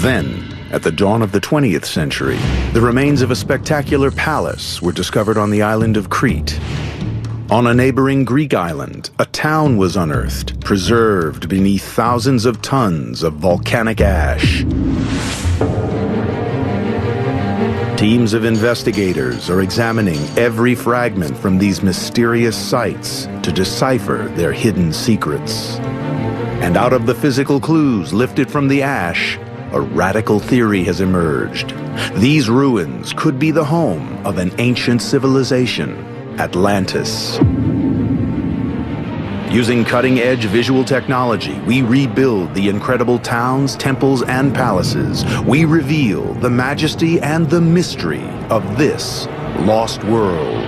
Then, at the dawn of the 20th century, the remains of a spectacular palace were discovered on the island of Crete. On a neighboring Greek island, a town was unearthed, preserved beneath thousands of tons of volcanic ash. Teams of investigators are examining every fragment from these mysterious sites to decipher their hidden secrets. And out of the physical clues lifted from the ash, a radical theory has emerged. These ruins could be the home of an ancient civilization, Atlantis. Using cutting-edge visual technology, we rebuild the incredible towns, temples, and palaces. We reveal the majesty and the mystery of this lost world.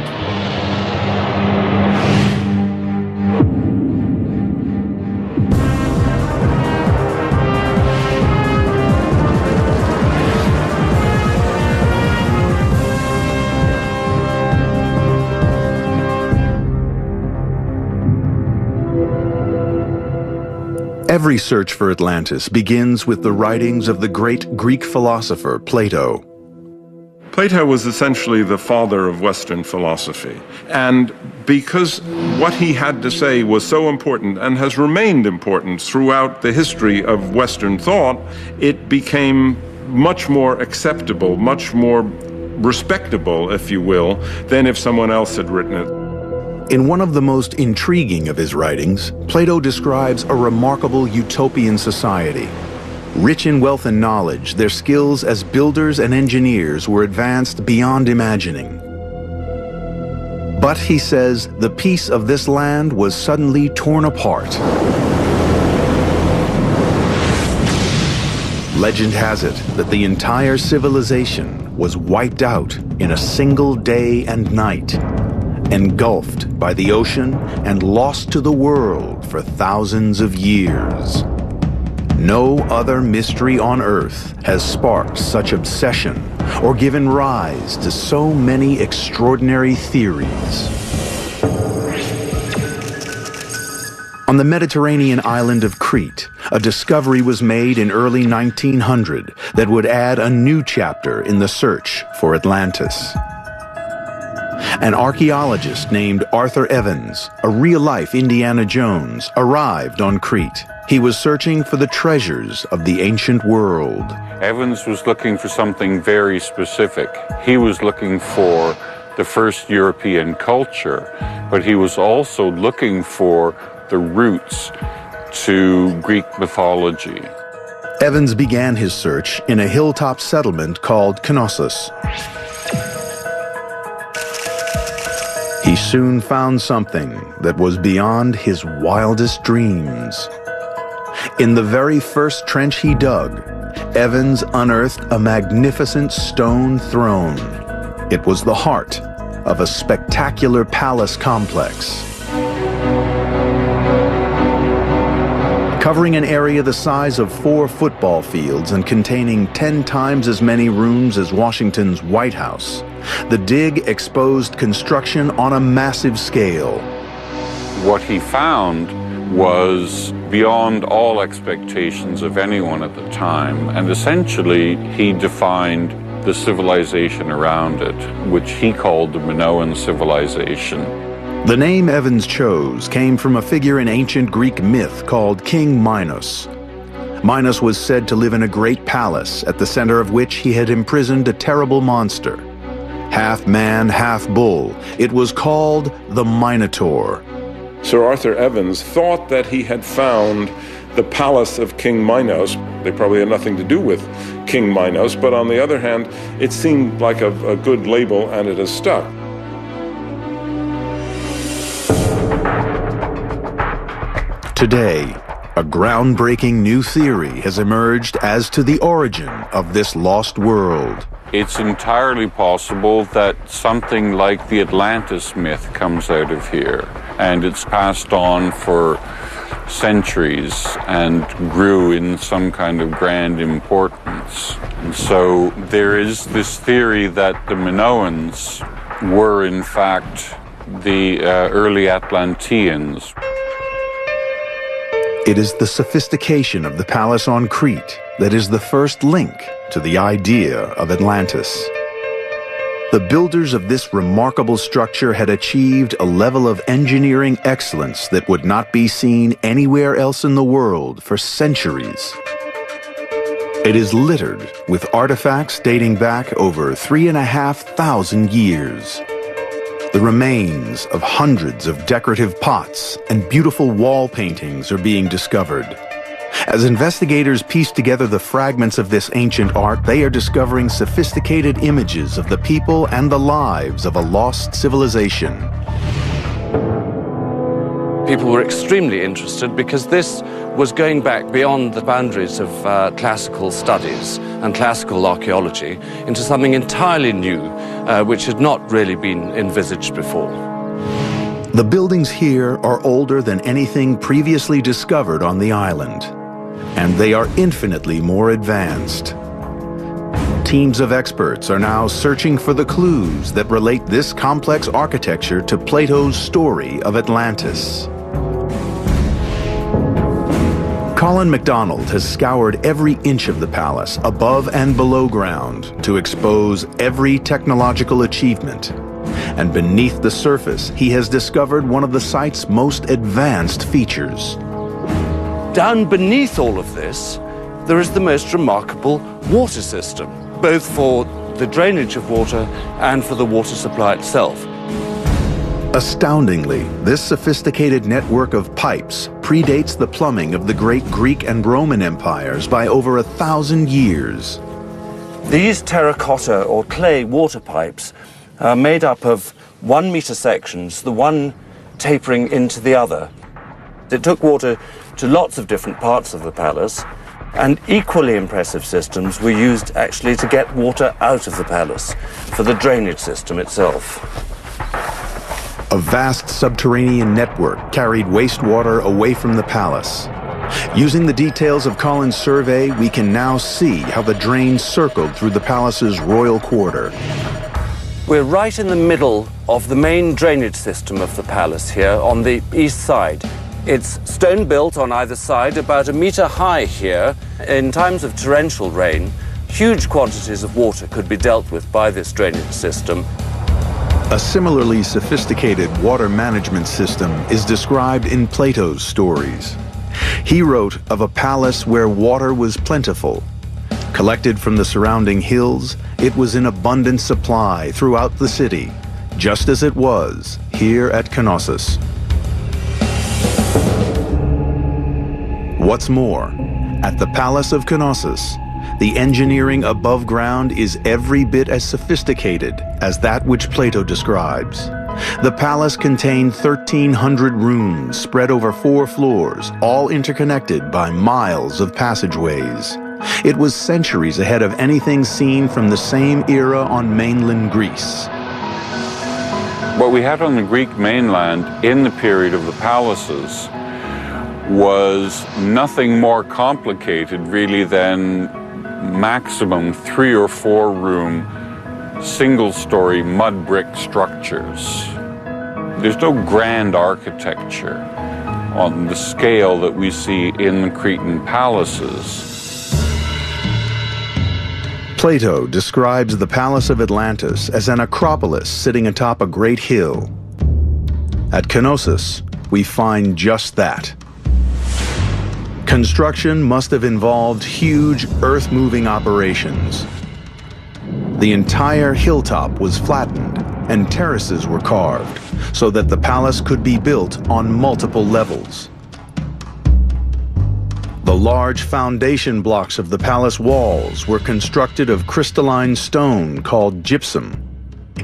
Every search for Atlantis begins with the writings of the great Greek philosopher Plato. Plato was essentially the father of Western philosophy, and because what he had to say was so important and has remained important throughout the history of Western thought, it became much more acceptable, much more respectable, if you will, than if someone else had written it. In one of the most intriguing of his writings, Plato describes a remarkable utopian society. Rich in wealth and knowledge, their skills as builders and engineers were advanced beyond imagining. But, he says, the peace of this land was suddenly torn apart. Legend has it that the entire civilization was wiped out in a single day and night, engulfed by the ocean and lost to the world for thousands of years. No other mystery on Earth has sparked such obsession or given rise to so many extraordinary theories. On the Mediterranean island of Crete, a discovery was made in early 1900 that would add a new chapter in the search for Atlantis. An archaeologist named Arthur Evans, a real-life Indiana Jones, arrived on Crete. He was searching for the treasures of the ancient world. Evans was looking for something very specific. He was looking for the first European culture, but he was also looking for the roots to Greek mythology. Evans began his search in a hilltop settlement called Knossos. He soon found something that was beyond his wildest dreams. In the very first trench he dug, Evans unearthed a magnificent stone throne. It was the heart of a spectacular palace complex. Covering an area the size of 4 football fields and containing 10 times as many rooms as Washington's White House, the dig exposed construction on a massive scale. What he found was beyond all expectations of anyone at the time, and essentially he defined the civilization around it, which he called the Minoan civilization. The name Evans chose came from a figure in ancient Greek myth called King Minos. Minos was said to live in a great palace, at the center of which he had imprisoned a terrible monster. Half man, half bull, it was called the Minotaur. Sir Arthur Evans thought that he had found the palace of King Minos. They probably had nothing to do with King Minos, but on the other hand, it seemed like a good label, and it has stuck. Today, a groundbreaking new theory has emerged as to the origin of this lost world. It's entirely possible that something like the Atlantis myth comes out of here, and it's passed on for centuries and grew in some kind of grand importance. And so there is this theory that the Minoans were in fact the early Atlanteans. It is the sophistication of the palace on Crete that is the first link to the idea of Atlantis. The builders of this remarkable structure had achieved a level of engineering excellence that would not be seen anywhere else in the world for centuries. It is littered with artifacts dating back over 3,500 years. The remains of hundreds of decorative pots and beautiful wall paintings are being discovered. As investigators piece together the fragments of this ancient art, they are discovering sophisticated images of the people and the lives of a lost civilization. People were extremely interested because this was going back beyond the boundaries of classical studies and classical archaeology into something entirely new, which had not really been envisaged before. The buildings here are older than anything previously discovered on the island, and they are infinitely more advanced. Teams of experts are now searching for the clues that relate this complex architecture to Plato's story of Atlantis. Colin MacDonald has scoured every inch of the palace, above and below ground, to expose every technological achievement. And beneath the surface, he has discovered one of the site's most advanced features. Down beneath all of this, there is the most remarkable water system, both for the drainage of water and for the water supply itself. Astoundingly, this sophisticated network of pipes predates the plumbing of the great Greek and Roman empires by over 1,000 years. These terracotta or clay water pipes are made up of 1 meter sections, the one tapering into the other. It took water to lots of different parts of the palace, and equally impressive systems were used actually to get water out of the palace for the drainage system itself. A vast subterranean network carried wastewater away from the palace. Using the details of Colin's survey, we can now see how the drain circled through the palace's royal quarter. We're right in the middle of the main drainage system of the palace here on the east side. It's stone built on either side, about 1 meter high here. In times of torrential rain, huge quantities of water could be dealt with by this drainage system. A similarly sophisticated water management system is described in Plato's stories. He wrote of a palace where water was plentiful. Collected from the surrounding hills, it was in abundant supply throughout the city, just as it was here at Knossos. What's more, at the Palace of Knossos, the engineering above ground is every bit as sophisticated as that which Plato describes. The palace contained 1,300 rooms spread over 4 floors, all interconnected by miles of passageways. It was centuries ahead of anything seen from the same era on mainland Greece. What we had on the Greek mainland in the period of the palaces was nothing more complicated really than maximum 3 or 4 room single-story mud brick structures. There's no grand architecture on the scale that we see in the Cretan palaces. Plato describes the Palace of Atlantis as an acropolis sitting atop a great hill. At Knossos, we find just that. Construction must have involved huge earth-moving operations. The entire hilltop was flattened and terraces were carved so that the palace could be built on multiple levels. The large foundation blocks of the palace walls were constructed of crystalline stone called gypsum.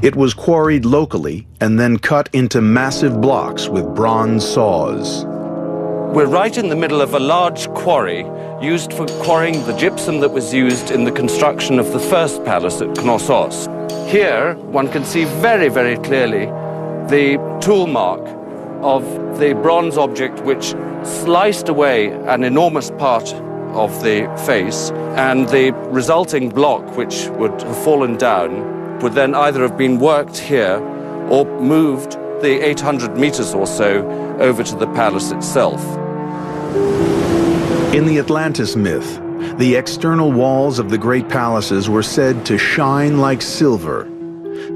It was quarried locally and then cut into massive blocks with bronze saws. We're right in the middle of a large quarry used for quarrying the gypsum that was used in the construction of the first palace at Knossos. Here, one can see very, very clearly the tool mark of the bronze object which sliced away an enormous part of the face, and the resulting block, which would have fallen down, would then either have been worked here or moved the 800 meters or so over to the palace itself. In the Atlantis myth, the external walls of the great palaces were said to shine like silver.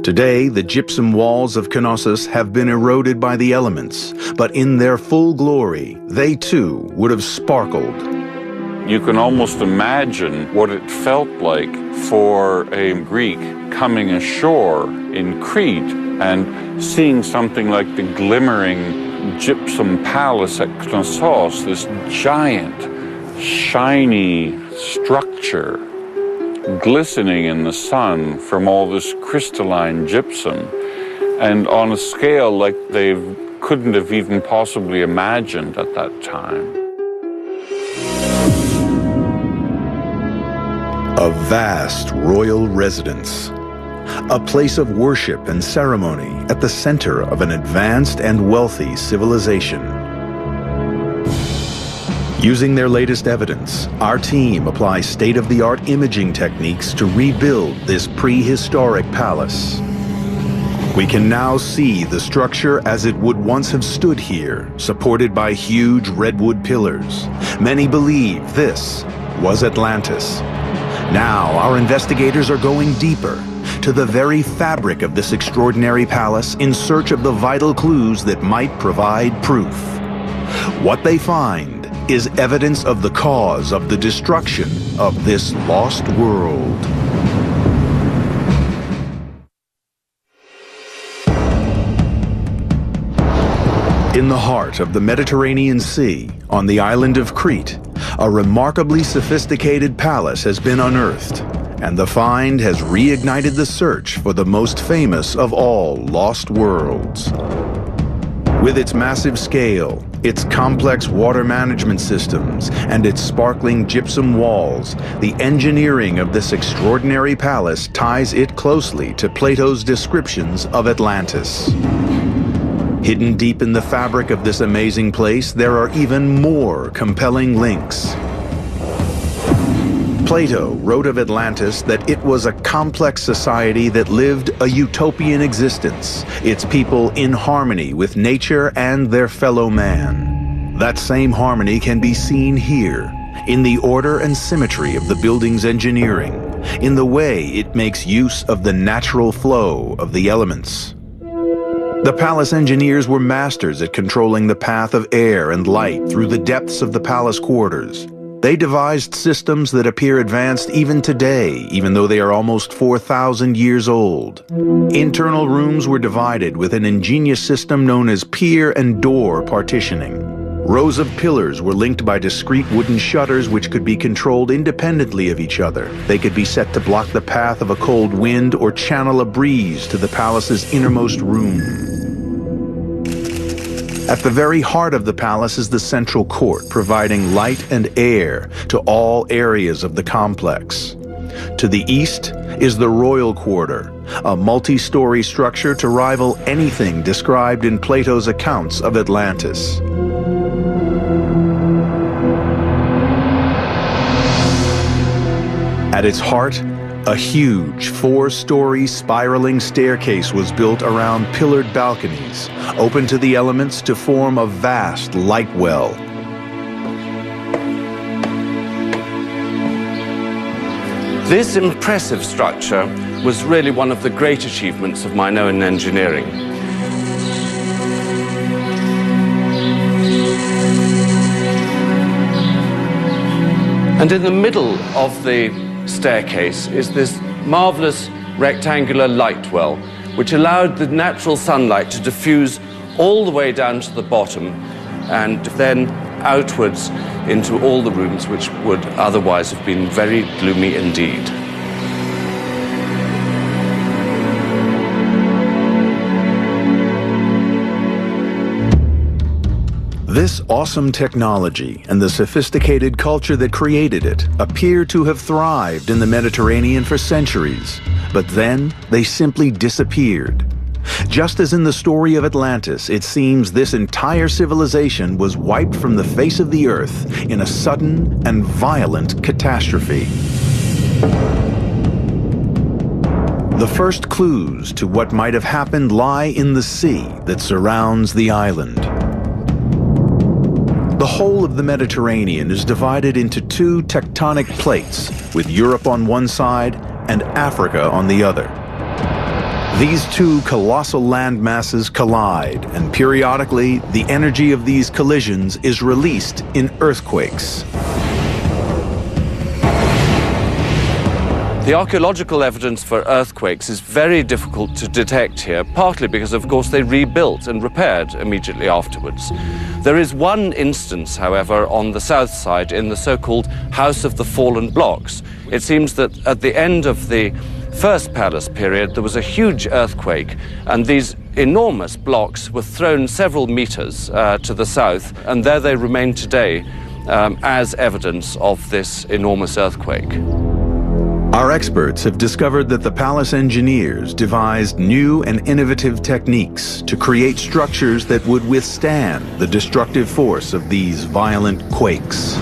Today, the gypsum walls of Knossos have been eroded by the elements, but in their full glory, they too would have sparkled. You can almost imagine what it felt like for a Greek coming ashore in Crete and seeing something like the glimmering gypsum palace at Knossos, this giant, shiny structure glistening in the sun from all this crystalline gypsum, and on a scale like they couldn't have even possibly imagined at that time. A vast royal residence, a place of worship and ceremony at the center of an advanced and wealthy civilization. Using their latest evidence, our team applies state-of-the-art imaging techniques to rebuild this prehistoric palace. We can now see the structure as it would once have stood here, supported by huge redwood pillars. Many believe this was Atlantis. Now, our investigators are going deeper, to the very fabric of this extraordinary palace in search of the vital clues that might provide proof. What they find is evidence of the cause of the destruction of this lost world. In the heart of the Mediterranean Sea, on the island of Crete, a remarkably sophisticated palace has been unearthed, and the find has reignited the search for the most famous of all lost worlds. With its massive scale, its complex water management systems, and its sparkling gypsum walls, the engineering of this extraordinary palace ties it closely to Plato's descriptions of Atlantis. Hidden deep in the fabric of this amazing place, there are even more compelling links. Plato wrote of Atlantis that it was a complex society that lived a utopian existence, its people in harmony with nature and their fellow man. That same harmony can be seen here, in the order and symmetry of the building's engineering, in the way it makes use of the natural flow of the elements. The palace engineers were masters at controlling the path of air and light through the depths of the palace quarters. They devised systems that appear advanced even today, even though they are almost 4,000 years old. Internal rooms were divided with an ingenious system known as pier and door partitioning. Rows of pillars were linked by discrete wooden shutters which could be controlled independently of each other. They could be set to block the path of a cold wind or channel a breeze to the palace's innermost room. At the very heart of the palace is the central court, providing light and air to all areas of the complex. To the east is the royal quarter, a multi-story structure to rival anything described in Plato's accounts of Atlantis. At its heart, a huge 4-story spiraling staircase was built around pillared balconies, open to the elements to form a vast light well. This impressive structure was really one of the great achievements of Minoan engineering. And in the middle of the staircase is this marvelous rectangular light well, which allowed the natural sunlight to diffuse all the way down to the bottom and then outwards into all the rooms which would otherwise have been very gloomy indeed. This awesome technology and the sophisticated culture that created it appear to have thrived in the Mediterranean for centuries, but then they simply disappeared. Just as in the story of Atlantis, it seems this entire civilization was wiped from the face of the earth in a sudden and violent catastrophe. The first clues to what might have happened lie in the sea that surrounds the island. The whole of the Mediterranean is divided into two tectonic plates, with Europe on one side and Africa on the other. These two colossal land masses collide, and periodically the energy of these collisions is released in earthquakes. The archaeological evidence for earthquakes is very difficult to detect here, partly because, of course, they rebuilt and repaired immediately afterwards. There is one instance, however, on the south side in the so-called House of the Fallen Blocks. It seems that at the end of the First Palace period, there was a huge earthquake, and these enormous blocks were thrown several meters to the south, and there they remain today as evidence of this enormous earthquake. Our experts have discovered that the palace engineers devised new and innovative techniques to create structures that would withstand the destructive force of these violent quakes.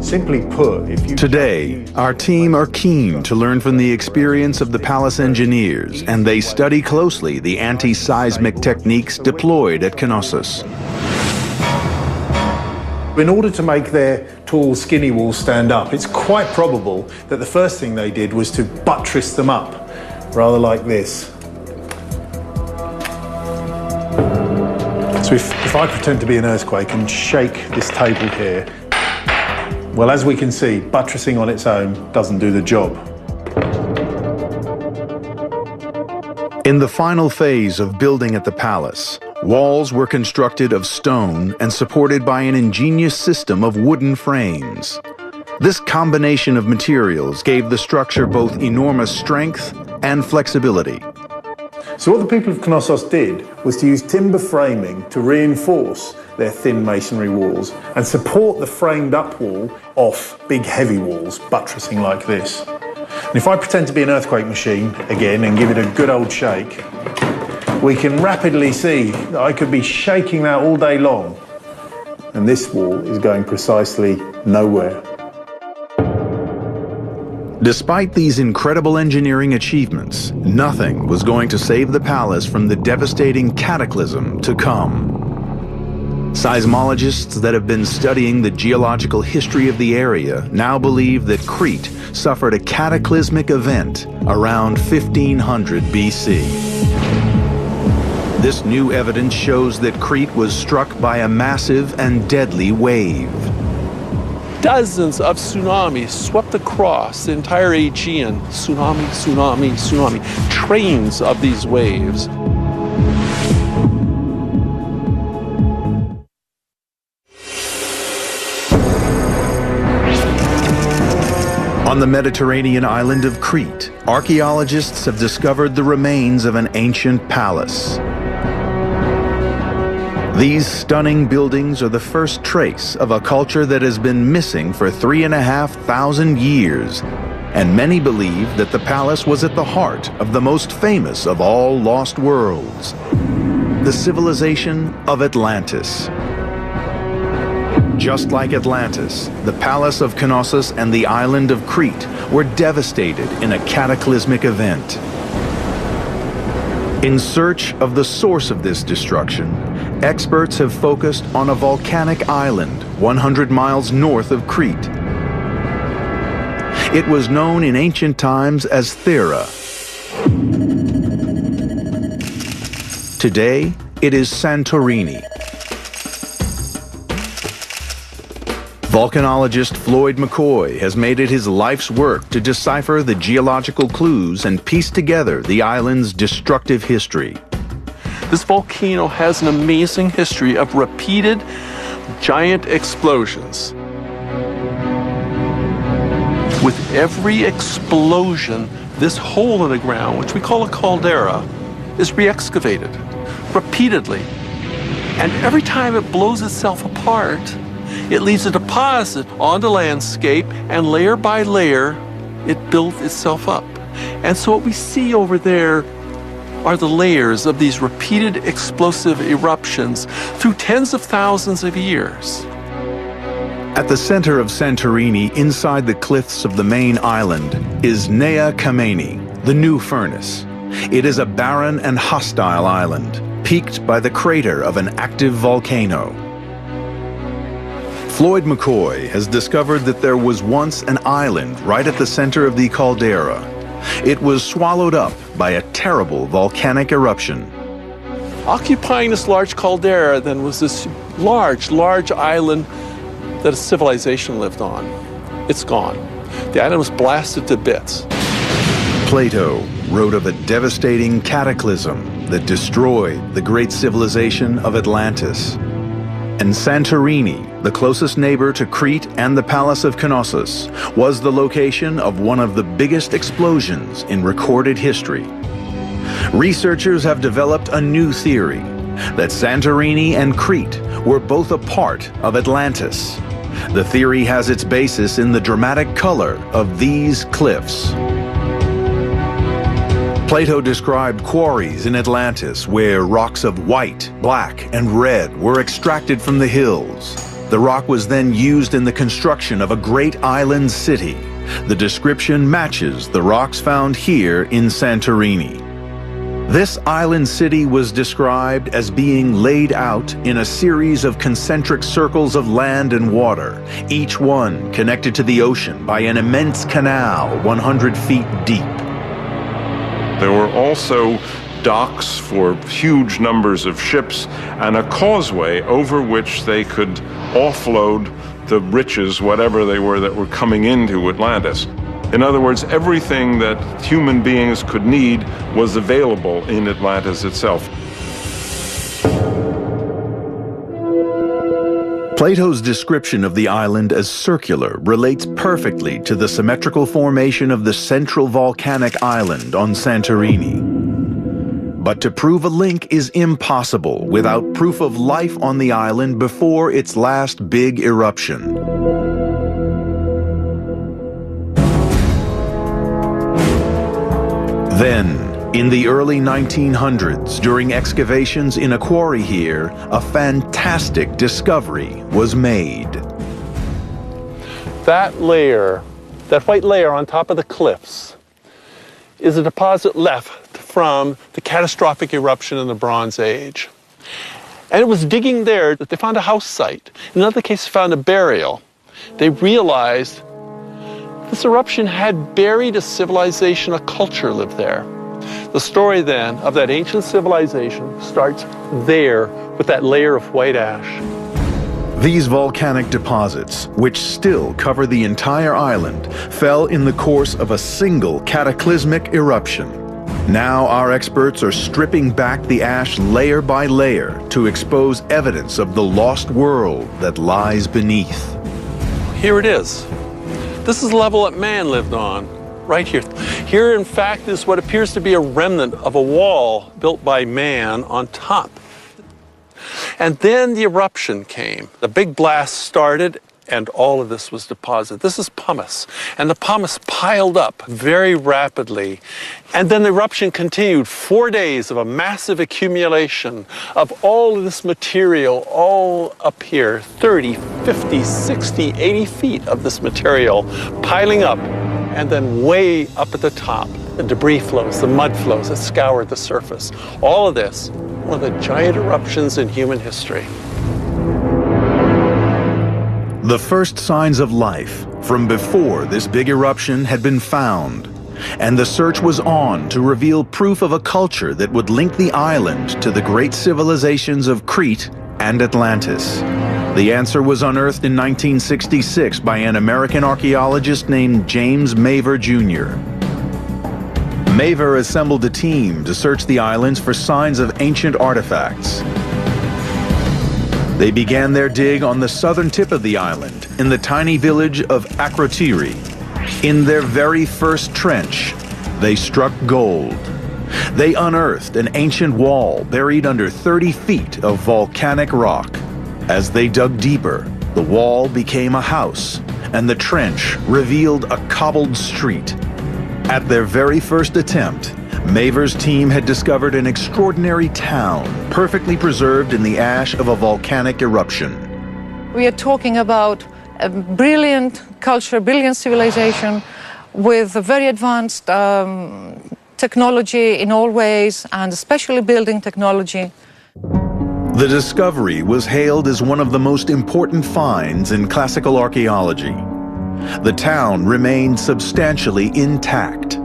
Simply put, Today, our team are keen to learn from the experience of the palace engineers, and they study closely the anti-seismic techniques deployed at Knossos. in order to make their tall, skinny walls stand up, it's quite probable that the first thing they did was to buttress them up, rather like this. So if I pretend to be an earthquake and shake this table here, well, as we can see, buttressing on its own doesn't do the job. In the final phase of building at the palace, walls were constructed of stone and supported by an ingenious system of wooden frames. This combination of materials gave the structure both enormous strength and flexibility. So what the people of Knossos did was to use timber framing to reinforce their thin masonry walls and support the framed up wall off big heavy walls, buttressing like this. And if I pretend to be an earthquake machine again and give it a good old shake, we can rapidly see that I could be shaking that all day long, and this wall is going precisely nowhere. Despite these incredible engineering achievements, nothing was going to save the palace from the devastating cataclysm to come. Seismologists that have been studying the geological history of the area now believe that Crete suffered a cataclysmic event around 1500 BC. This new evidence shows that Crete was struck by a massive and deadly wave. Dozens of tsunamis swept across the entire Aegean. Tsunami, tsunami, tsunami. Trains of these waves. On the Mediterranean island of Crete, archaeologists have discovered the remains of an ancient palace. These stunning buildings are the first trace of a culture that has been missing for 3,500 years, and many believe that the palace was at the heart of the most famous of all lost worlds, the civilization of Atlantis. Just like Atlantis, the palace of Knossos and the island of Crete were devastated in a cataclysmic event. In search of the source of this destruction, experts have focused on a volcanic island 100 miles north of Crete. It was known in ancient times as Thera. Today, it is Santorini. Volcanologist Floyd McCoy has made it his life's work to decipher the geological clues and piece together the island's destructive history. This volcano has an amazing history of repeated giant explosions. With every explosion, this hole in the ground, which we call a caldera, is re-excavated repeatedly. And every time it blows itself apart, it leaves a deposit on the landscape, and layer by layer, it built itself up. And so what we see over there are the layers of these repeated explosive eruptions through tens of thousands of years. At the center of Santorini, inside the cliffs of the main island, is Nea Kameni, the new furnace. It is a barren and hostile island, peaked by the crater of an active volcano. Floyd McCoy has discovered that there was once an island right at the center of the caldera. It was swallowed up by a terrible volcanic eruption. Occupying this large caldera then was this large island that a civilization lived on. It's gone. The island was blasted to bits. Plato wrote of a devastating cataclysm that destroyed the great civilization of Atlantis. And Santorini, the closest neighbor to Crete and the Palace of Knossos, was the location of one of the biggest explosions in recorded history. Researchers have developed a new theory that Santorini and Crete were both a part of Atlantis. The theory has its basis in the dramatic color of these cliffs. Plato described quarries in Atlantis where rocks of white, black, and red were extracted from the hills. The rock was then used in the construction of a great island city. The description matches the rocks found here in Santorini. This island city was described as being laid out in a series of concentric circles of land and water, each one connected to the ocean by an immense canal 100 feet deep. There were also docks for huge numbers of ships and a causeway over which they could offload the riches, whatever they were, that were coming into Atlantis. In other words, everything that human beings could need was available in Atlantis itself. Plato's description of the island as circular relates perfectly to the symmetrical formation of the central volcanic island on Santorini. But to prove a link is impossible without proof of life on the island before its last big eruption. Then, in the early 1900s, during excavations in a quarry here, a fantastic discovery was made. That layer, that white layer on top of the cliffs, is a deposit left from the catastrophic eruption in the Bronze Age. And it was digging there that they found a house site. In another case, they found a burial. They realized this eruption had buried a civilization, a culture lived there. The story then of that ancient civilization starts there with that layer of white ash. These volcanic deposits, which still cover the entire island, fell in the course of a single cataclysmic eruption. Now our experts are stripping back the ash layer by layer to expose evidence of the lost world that lies beneath. Here it is. This is the level that man lived on, right here. Here, in fact, is what appears to be a remnant of a wall built by man on top. And then the eruption came. The big blast started, and all of this was deposited. This is pumice, and the pumice piled up very rapidly. And then the eruption continued, 4 days of a massive accumulation of all of this material, all up here, 30, 50, 60, 80 feet of this material piling up. And then way up at the top, the debris flows, the mud flows that scoured the surface. All of this, one of the giant eruptions in human history. The first signs of life from before this big eruption had been found, and the search was on to reveal proof of a culture that would link the island to the great civilizations of Crete and Atlantis. The answer was unearthed in 1966 by an American archaeologist named James Mavor Jr. Mavor assembled a team to search the islands for signs of ancient artifacts. They began their dig on the southern tip of the island, in the tiny village of Akrotiri. In their very first trench, they struck gold. They unearthed an ancient wall buried under 30 feet of volcanic rock. As they dug deeper, the wall became a house, and the trench revealed a cobbled street. At their very first attempt, Mavor's team had discovered an extraordinary town, perfectly preserved in the ash of a volcanic eruption. We are talking about a brilliant culture, brilliant civilization with a very advanced technology in all ways, and especially building technology. The discovery was hailed as one of the most important finds in classical archaeology. The town remained substantially intact.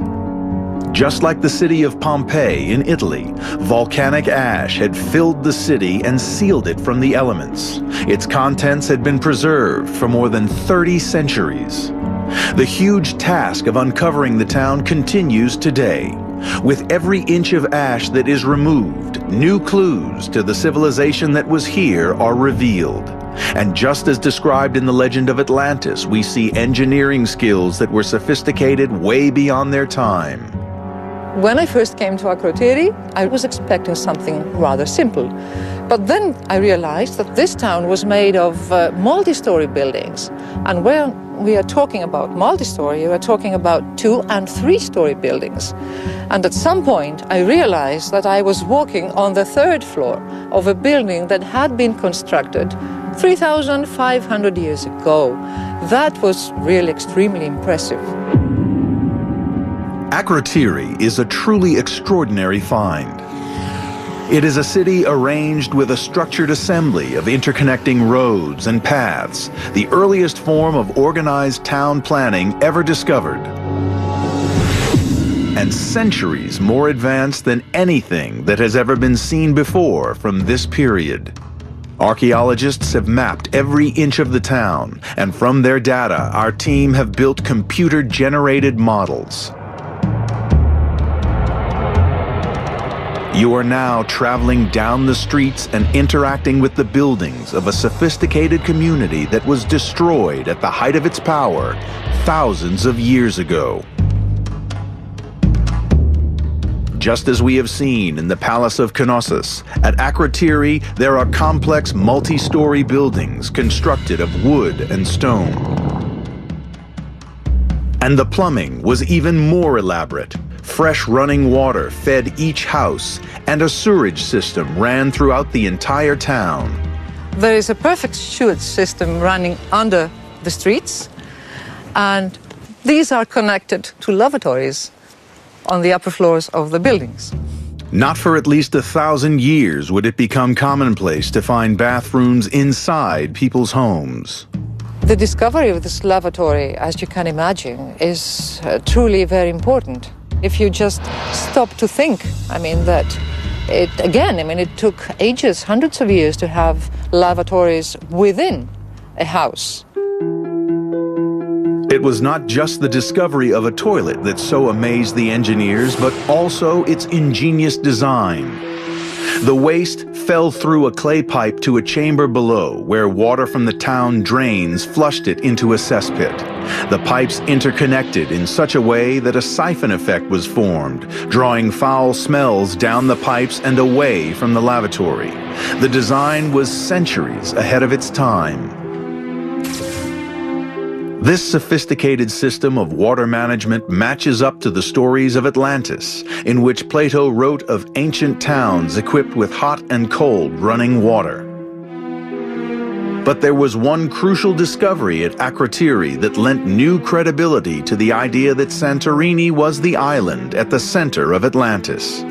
Just like the city of Pompeii in Italy, volcanic ash had filled the city and sealed it from the elements. Its contents had been preserved for more than 30 centuries. The huge task of uncovering the town continues today. With every inch of ash that is removed, new clues to the civilization that was here are revealed. And just as described in the legend of Atlantis, we see engineering skills that were sophisticated way beyond their time. When I first came to Akrotiri, I was expecting something rather simple. But then I realized that this town was made of multi-story buildings. And when we are talking about multi-story, we are talking about 2- and 3-story buildings. And at some point, I realized that I was walking on the 3rd floor of a building that had been constructed 3,500 years ago. That was really extremely impressive. Akrotiri is a truly extraordinary find. It is a city arranged with a structured assembly of interconnecting roads and paths, the earliest form of organized town planning ever discovered, and centuries more advanced than anything that has ever been seen before from this period. Archaeologists have mapped every inch of the town, and from their data, our team have built computer-generated models. You are now traveling down the streets and interacting with the buildings of a sophisticated community that was destroyed at the height of its power thousands of years ago. Just as we have seen in the Palace of Knossos, at Akrotiri there are complex multi-story buildings constructed of wood and stone. And the plumbing was even more elaborate. Fresh running water fed each house, and a sewerage system ran throughout the entire town. There is a perfect sewage system running under the streets, and these are connected to lavatories on the upper floors of the buildings. Not for at least 1,000 years would it become commonplace to find bathrooms inside people's homes. The discovery of this lavatory, as you can imagine, is truly very important. If you just stop to think, it took ages, hundreds of years to have lavatories within a house. It was not just the discovery of a toilet that so amazed the engineers, but also its ingenious design. The waste fell through a clay pipe to a chamber below, where water from the town drains flushed it into a cesspit. The pipes interconnected in such a way that a siphon effect was formed, drawing foul smells down the pipes and away from the lavatory. The design was centuries ahead of its time. This sophisticated system of water management matches up to the stories of Atlantis, in which Plato wrote of ancient towns equipped with hot and cold running water. But there was one crucial discovery at Akrotiri that lent new credibility to the idea that Santorini was the island at the center of Atlantis.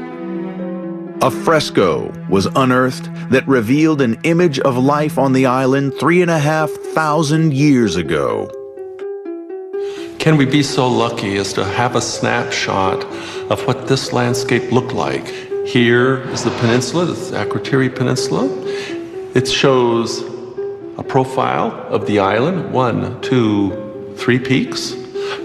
A fresco was unearthed that revealed an image of life on the island 3,500 years ago. Can we be so lucky as to have a snapshot of what this landscape looked like? Here is the peninsula, the Akrotiri Peninsula. It shows a profile of the island, 1, 2, 3 peaks.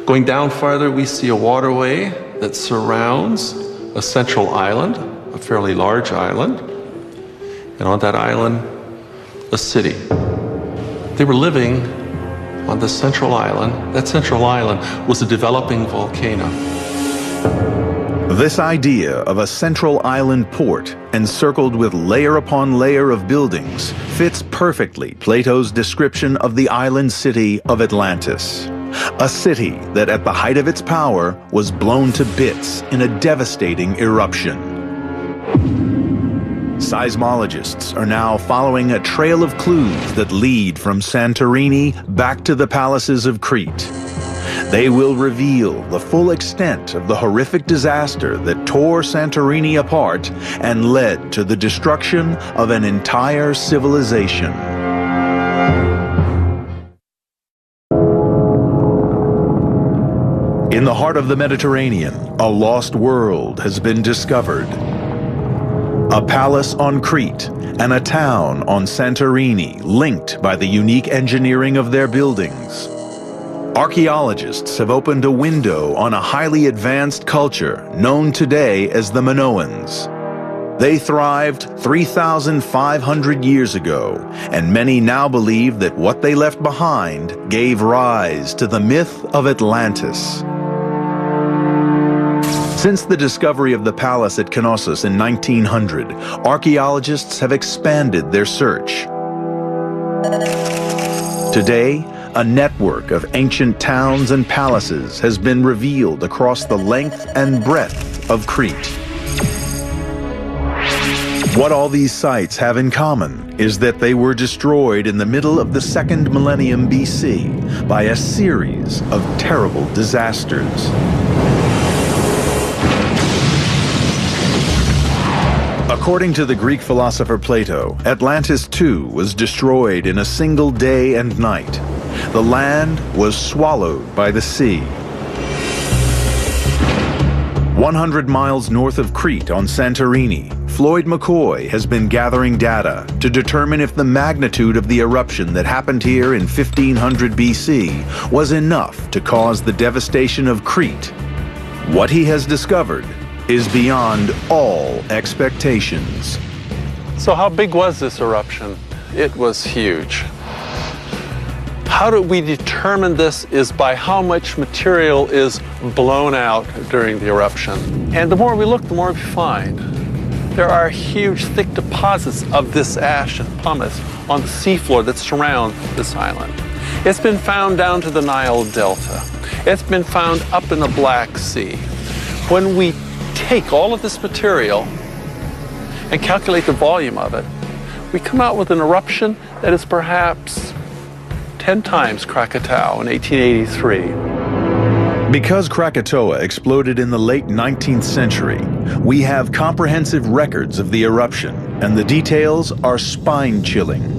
Going down farther, we see a waterway that surrounds a central island, a fairly large island. And on that island, a city. They were living on the central island. That central island was a developing volcano. This idea of a central island port, encircled with layer upon layer of buildings, fits perfectly Plato's description of the island city of Atlantis. A city that at the height of its power was blown to bits in a devastating eruption. Seismologists are now following a trail of clues that lead from Santorini back to the palaces of Crete. They will reveal the full extent of the horrific disaster that tore Santorini apart and led to the destruction of an entire civilization. In the heart of the Mediterranean, a lost world has been discovered. A palace on Crete and a town on Santorini, linked by the unique engineering of their buildings. Archaeologists have opened a window on a highly advanced culture known today as the Minoans. They thrived 3,500 years ago, and many now believe that what they left behind gave rise to the myth of Atlantis. Since the discovery of the palace at Knossos in 1900, archaeologists have expanded their search. Today, a network of ancient towns and palaces has been revealed across the length and breadth of Crete. What all these sites have in common is that they were destroyed in the middle of the 2nd millennium BC by a series of terrible disasters. According to the Greek philosopher Plato, Atlantis too was destroyed in a single day and night. The land was swallowed by the sea. 100 miles north of Crete on Santorini, Floyd McCoy has been gathering data to determine if the magnitude of the eruption that happened here in 1500 BC was enough to cause the devastation of Crete. What he has discovered is beyond all expectations. So how big was this eruption? It was huge. How do we determine this is by how much material is blown out during the eruption. And the more we look, the more we find. There are huge, thick deposits of this ash and pumice on the seafloor that surround this island. It's been found down to the Nile Delta. It's been found up in the Black Sea. When we take all of this material and calculate the volume of it, we come out with an eruption that is perhaps 10 times Krakatoa in 1883. Because Krakatoa exploded in the late 19th century, we have comprehensive records of the eruption, and the details are spine-chilling.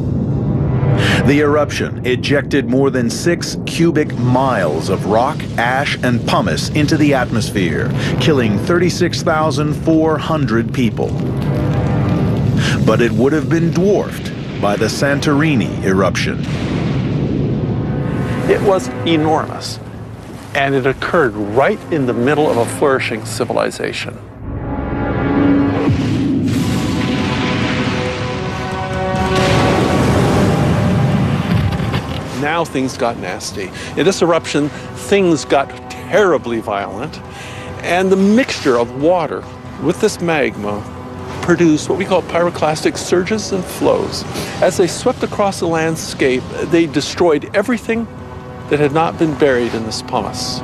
The eruption ejected more than 6 cubic miles of rock, ash, and pumice into the atmosphere, killing 36,400 people. But it would have been dwarfed by the Santorini eruption. It was enormous, and it occurred right in the middle of a flourishing civilization. Now things got nasty. In this eruption, things got terribly violent, and the mixture of water with this magma produced what we call pyroclastic surges and flows. As they swept across the landscape, they destroyed everything that had not been buried in this pumice.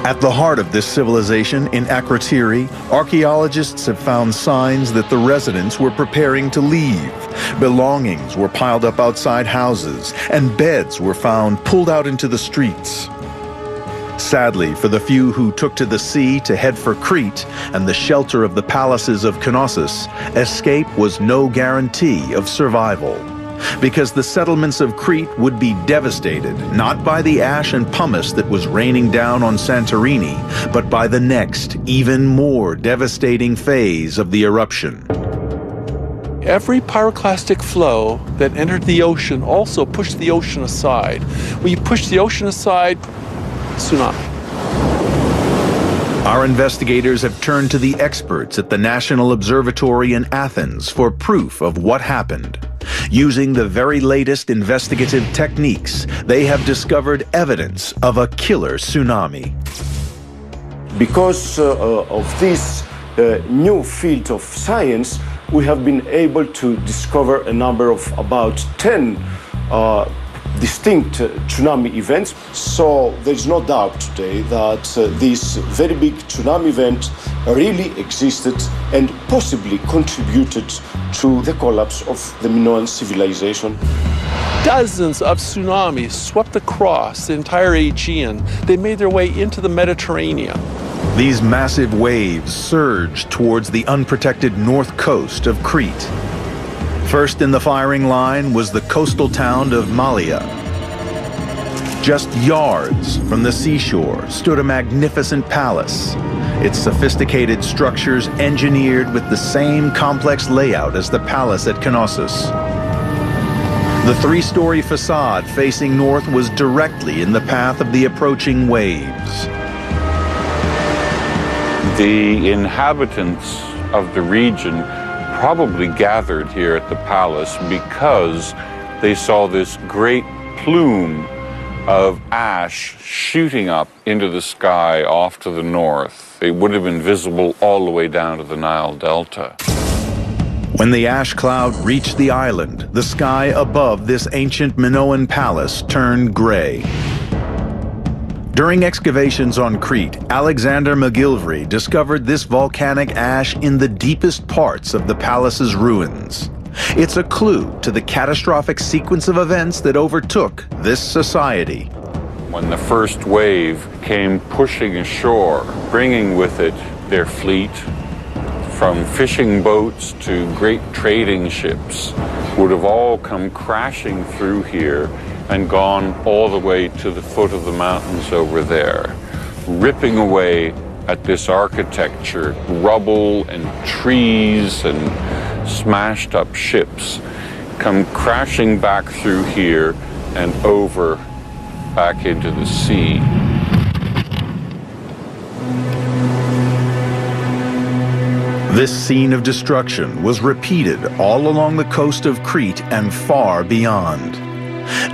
At the heart of this civilization in Akrotiri, archaeologists have found signs that the residents were preparing to leave. Belongings were piled up outside houses, and beds were found pulled out into the streets. Sadly, for the few who took to the sea to head for Crete and the shelter of the palaces of Knossos, escape was no guarantee of survival. Because the settlements of Crete would be devastated, not by the ash and pumice that was raining down on Santorini, but by the next, even more devastating phase of the eruption. Every pyroclastic flow that entered the ocean also pushed the ocean aside. When you push the ocean aside, tsunami. Our investigators have turned to the experts at the National Observatory in Athens for proof of what happened. Using the very latest investigative techniques, they have discovered evidence of a killer tsunami. Because of this new field of science, we have been able to discover a number of about 10 distinct tsunami events. So there is no doubt today that this very big tsunami event really existed and possibly contributed to the collapse of the Minoan civilization. Dozens of tsunamis swept across the entire Aegean. They made their way into the Mediterranean. These massive waves surged towards the unprotected north coast of Crete. First in the firing line was the coastal town of Malea. Just yards from the seashore stood a magnificent palace, its sophisticated structures engineered with the same complex layout as the palace at Knossos. The three-story facade facing north was directly in the path of the approaching waves. The inhabitants of the region probably gathered here at the palace because they saw this great plume of ash shooting up into the sky off to the north. It would have been visible all the way down to the Nile Delta. When the ash cloud reached the island, the sky above this ancient Minoan palace turned gray. During excavations on Crete, Alexander McGillivray discovered this volcanic ash in the deepest parts of the palace's ruins. It's a clue to the catastrophic sequence of events that overtook this society. When the first wave came pushing ashore, bringing with it their fleet, from fishing boats to great trading ships, would have all come crashing through here and gone all the way to the foot of the mountains over there, ripping away at this architecture, rubble and trees and smashed up ships come crashing back through here and over back into the sea. This scene of destruction was repeated all along the coast of Crete and far beyond.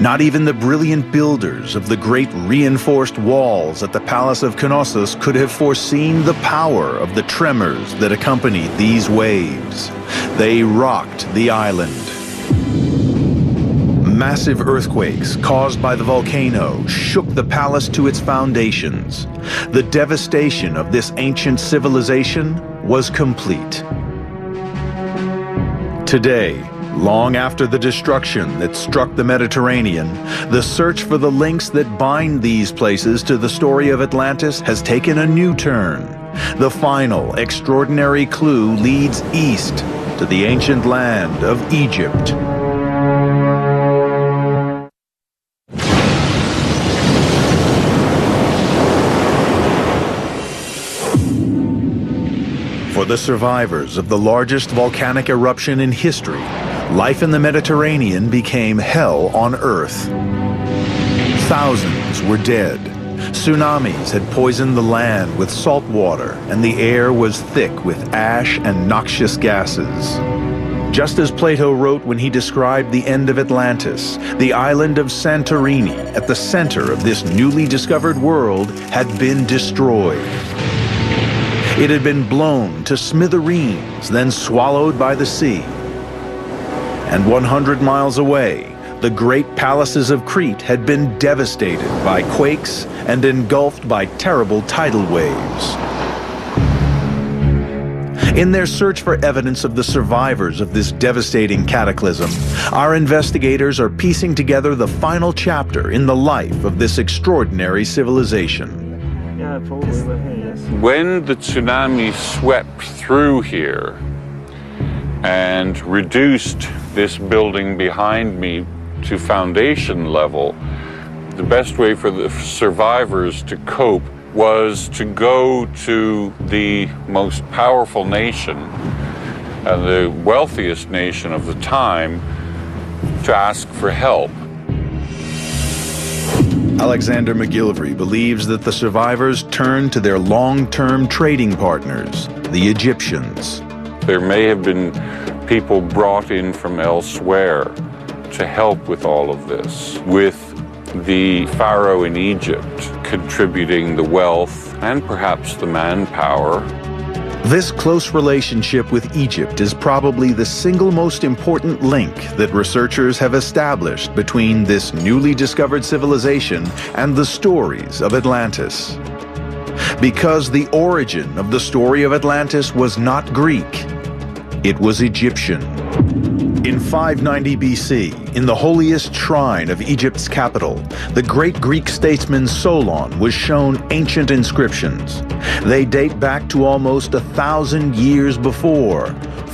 Not even the brilliant builders of the great reinforced walls at the Palace of Knossos could have foreseen the power of the tremors that accompanied these waves. They rocked the island. Massive earthquakes caused by the volcano shook the palace to its foundations. The devastation of this ancient civilization was complete. Today, long after the destruction that struck the Mediterranean, the search for the links that bind these places to the story of Atlantis has taken a new turn. The final extraordinary clue leads east to the ancient land of Egypt. For the survivors of the largest volcanic eruption in history, life in the Mediterranean became hell on Earth. Thousands were dead. Tsunamis had poisoned the land with salt water, and the air was thick with ash and noxious gases. Just as Plato wrote when he described the end of Atlantis, the island of Santorini, at the center of this newly discovered world, had been destroyed. It had been blown to smithereens, then swallowed by the sea. And 100 miles away, the great palaces of Crete had been devastated by quakes and engulfed by terrible tidal waves. In their search for evidence of the survivors of this devastating cataclysm, our investigators are piecing together the final chapter in the life of this extraordinary civilization. When the tsunami swept through here and reduced this building behind me to foundation level, the best way for the survivors to cope was to go to the most powerful nation and the wealthiest nation of the time to ask for help. Alexander McGillivray believes that the survivors turned to their long-term trading partners, the Egyptians. There may have been people brought in from elsewhere to help with all of this, with the pharaoh in Egypt contributing the wealth and perhaps the manpower. This close relationship with Egypt is probably the single most important link that researchers have established between this newly discovered civilization and the stories of Atlantis. Because the origin of the story of Atlantis was not Greek, it was Egyptian. In 590 BC, in the holiest shrine of Egypt's capital, the great Greek statesman Solon was shown ancient inscriptions. They date back to almost 1,000 years before,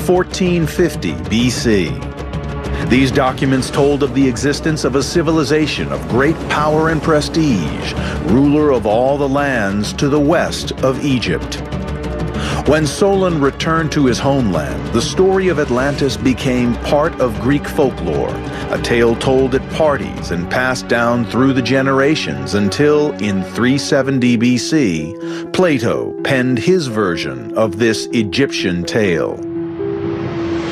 1450 BC. These documents told of the existence of a civilization of great power and prestige, ruler of all the lands to the west of Egypt. When Solon returned to his homeland, the story of Atlantis became part of Greek folklore, a tale told at parties and passed down through the generations until, in 370 BC, Plato penned his version of this Egyptian tale.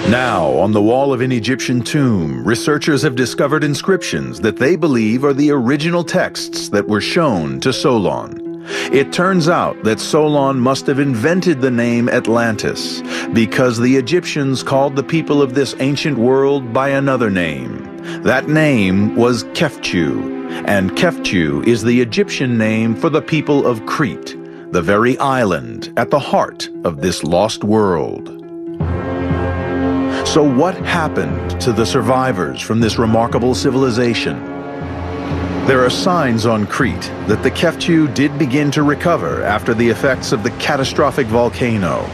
Now, on the wall of an Egyptian tomb, researchers have discovered inscriptions that they believe are the original texts that were shown to Solon. It turns out that Solon must have invented the name Atlantis because the Egyptians called the people of this ancient world by another name. That name was Kefchu, and Kefchu is the Egyptian name for the people of Crete, the very island at the heart of this lost world. So what happened to the survivors from this remarkable civilization? There are signs on Crete that the Kefchu did begin to recover after the effects of the catastrophic volcano.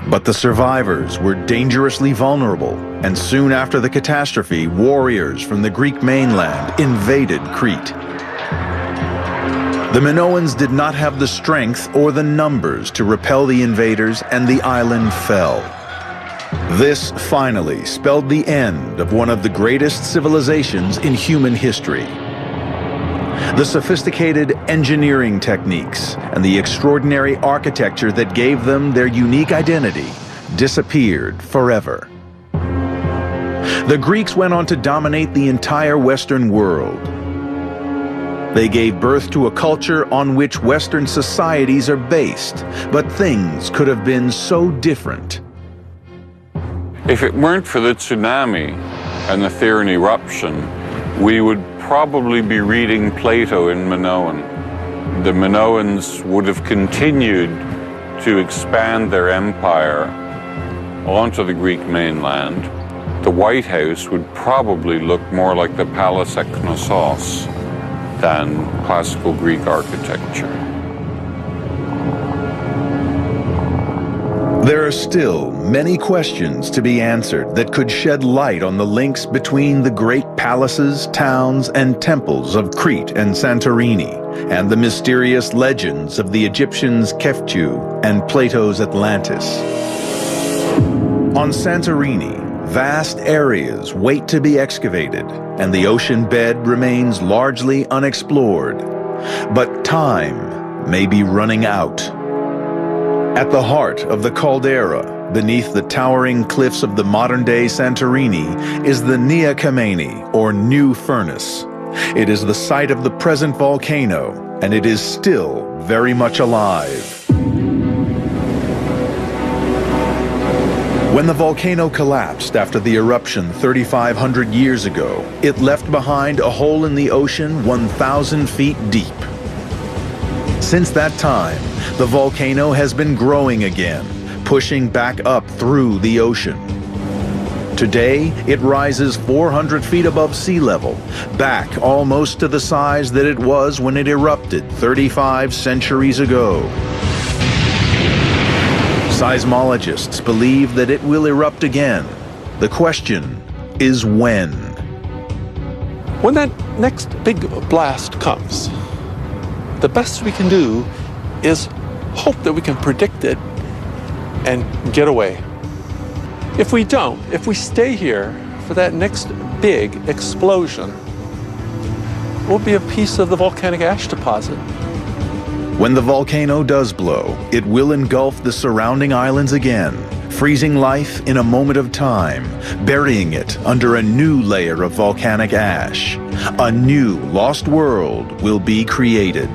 But the survivors were dangerously vulnerable, and soon after the catastrophe, warriors from the Greek mainland invaded Crete. The Minoans did not have the strength or the numbers to repel the invaders, and the island fell. This finally spelled the end of one of the greatest civilizations in human history. The sophisticated engineering techniques and the extraordinary architecture that gave them their unique identity disappeared forever. The Greeks went on to dominate the entire Western world. They gave birth to a culture on which Western societies are based, but things could have been so different. If it weren't for the tsunami and the Theran eruption, we would probably be reading Plato in Minoan. The Minoans would have continued to expand their empire onto the Greek mainland. The White House would probably look more like the palace at Knossos than classical Greek architecture. There are still many questions to be answered that could shed light on the links between the great palaces, towns, and temples of Crete and Santorini, and the mysterious legends of the Egyptians' Kefchu and Plato's Atlantis. On Santorini, vast areas wait to be excavated, and the ocean bed remains largely unexplored. But time may be running out. At the heart of the caldera, beneath the towering cliffs of the modern-day Santorini, is the Nea Kamenni, or New Furnace. It is the site of the present volcano, and it is still very much alive. When the volcano collapsed after the eruption 3,500 years ago, it left behind a hole in the ocean 1,000 feet deep. Since that time, the volcano has been growing again, pushing back up through the ocean. Today, it rises 400 feet above sea level, back almost to the size that it was when it erupted 35 centuries ago. Seismologists believe that it will erupt again. The question is when. When that next big blast comes, the best we can do is hope that we can predict it and get away. If we don't, if we stay here for that next big explosion, we'll be a piece of the volcanic ash deposit. When the volcano does blow, it will engulf the surrounding islands again, freezing life in a moment of time, burying it under a new layer of volcanic ash. A new lost world will be created.